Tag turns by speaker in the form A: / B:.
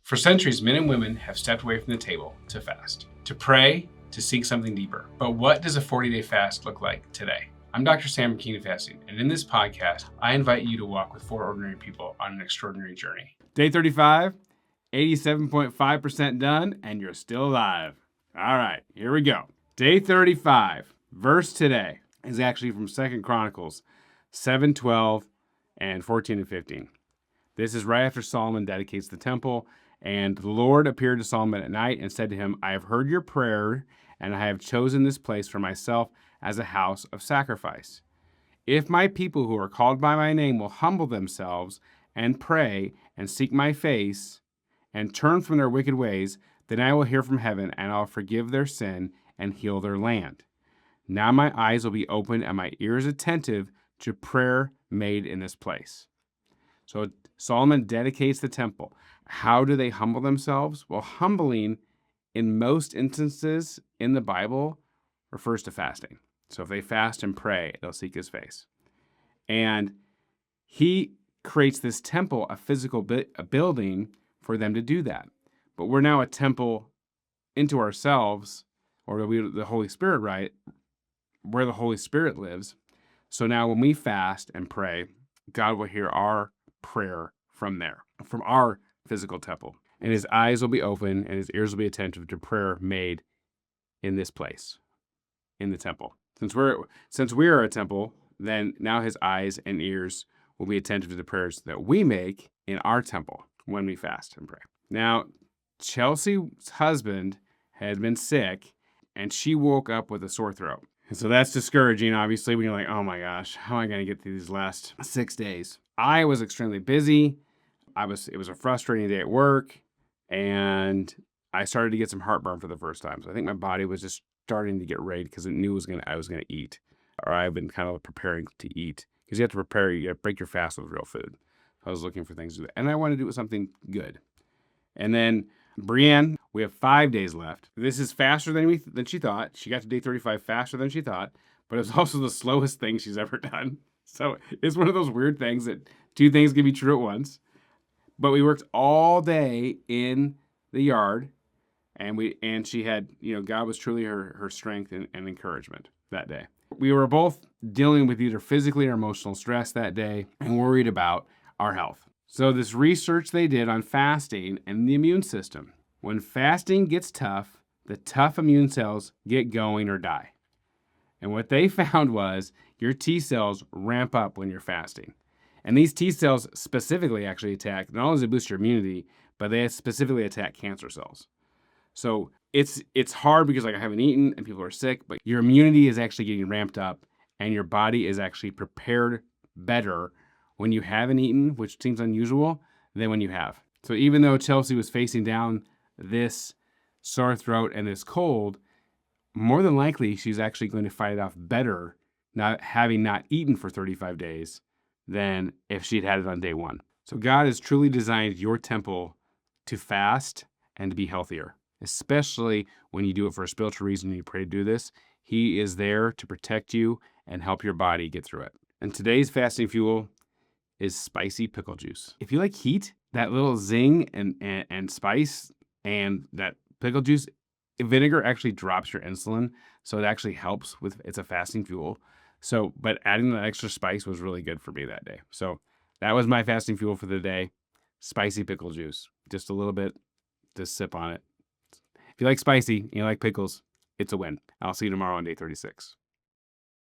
A: For centuries, men and women have stepped away from the table to fast, to pray, to seek something deeper. But what does a 40-day fast look like today? I'm Dr. Sam King of Fasting, and in this podcast, I invite you to walk with four ordinary people on an extraordinary journey.
B: Day 35, 87.5% done, and you're still alive. All right, here we go. Day 35, verse today is actually from 2 Chronicles 7:12 and 14 and 15. This is right after Solomon dedicates the temple, and the Lord appeared to Solomon at night and said to him, I have heard your prayer, and I have chosen this place for myself as a house of sacrifice. If my people who are called by my name will humble themselves and pray and seek my face and turn from their wicked ways, then I will hear from heaven and I'll forgive their sin and heal their land. Now my eyes will be open and my ears attentive to prayer made in this place. So Solomon dedicates the temple. How do they humble themselves? Well, humbling in most instances in the Bible refers to fasting. So if they fast and pray, they'll seek his face. And he creates this temple, a physical a building for them to do that. But we're now a temple into ourselves, or the Holy Spirit, right? Where the Holy Spirit lives. So now when we fast and pray, God will hear our prayer from there, from our physical temple. And his eyes will be open and his ears will be attentive to prayer made in this place, in the temple. Since we are a temple, then now his eyes and ears will be attentive to the prayers that we make in our temple when we fast and pray. Now, Chelsea's husband had been sick, and she woke up with a sore throat. And so that's discouraging, obviously, when you're like, oh my gosh, how am I going to get through these last 6 days? I was extremely busy. It was a frustrating day at work, and I started to get some heartburn for the first time. So I think my body was just starting to get ready because it knew I was going to eat, or I've been kind of preparing to eat, because you have to prepare, you have to break your fast with real food. I was looking for things to do, and I wanted to do something good. And then Brienne, we have 5 days left. This is faster than she thought. She got to day 35 faster than she thought, but it was also the slowest thing she's ever done. So it's one of those weird things that two things can be true at once. But we worked all day in the yard, and she had, God was truly her strength and encouragement that day. We were both dealing with either physically or emotional stress that day and worried about our health. So this research they did on fasting and the immune system. When fasting gets tough, the tough immune cells get going or die. And what they found was your T cells ramp up when you're fasting. And these T cells specifically actually attack, not only does it boost your immunity, but they specifically attack cancer cells. So it's hard because I haven't eaten and people are sick, but your immunity is actually getting ramped up and your body is actually prepared better when you haven't eaten, which seems unusual, than when you have. So even though Chelsea was facing down this sore throat and this cold, more than likely she's actually going to fight it off better having not eaten for 35 days than if she'd had it on day one. So God has truly designed your temple to fast and to be healthier, especially when you do it for a spiritual reason and you pray to do this. He is there to protect you and help your body get through it. And today's fasting fuel is spicy pickle juice. If you like heat, that little zing and spice and that pickle juice, vinegar actually drops your insulin, so it actually helps it's a fasting fuel. So, but adding the extra spice was really good for me that day. So that was my fasting fuel for the day, spicy pickle juice. Just a little bit, just sip on it. If you like spicy and you like pickles, it's a win. I'll see you tomorrow on day 36.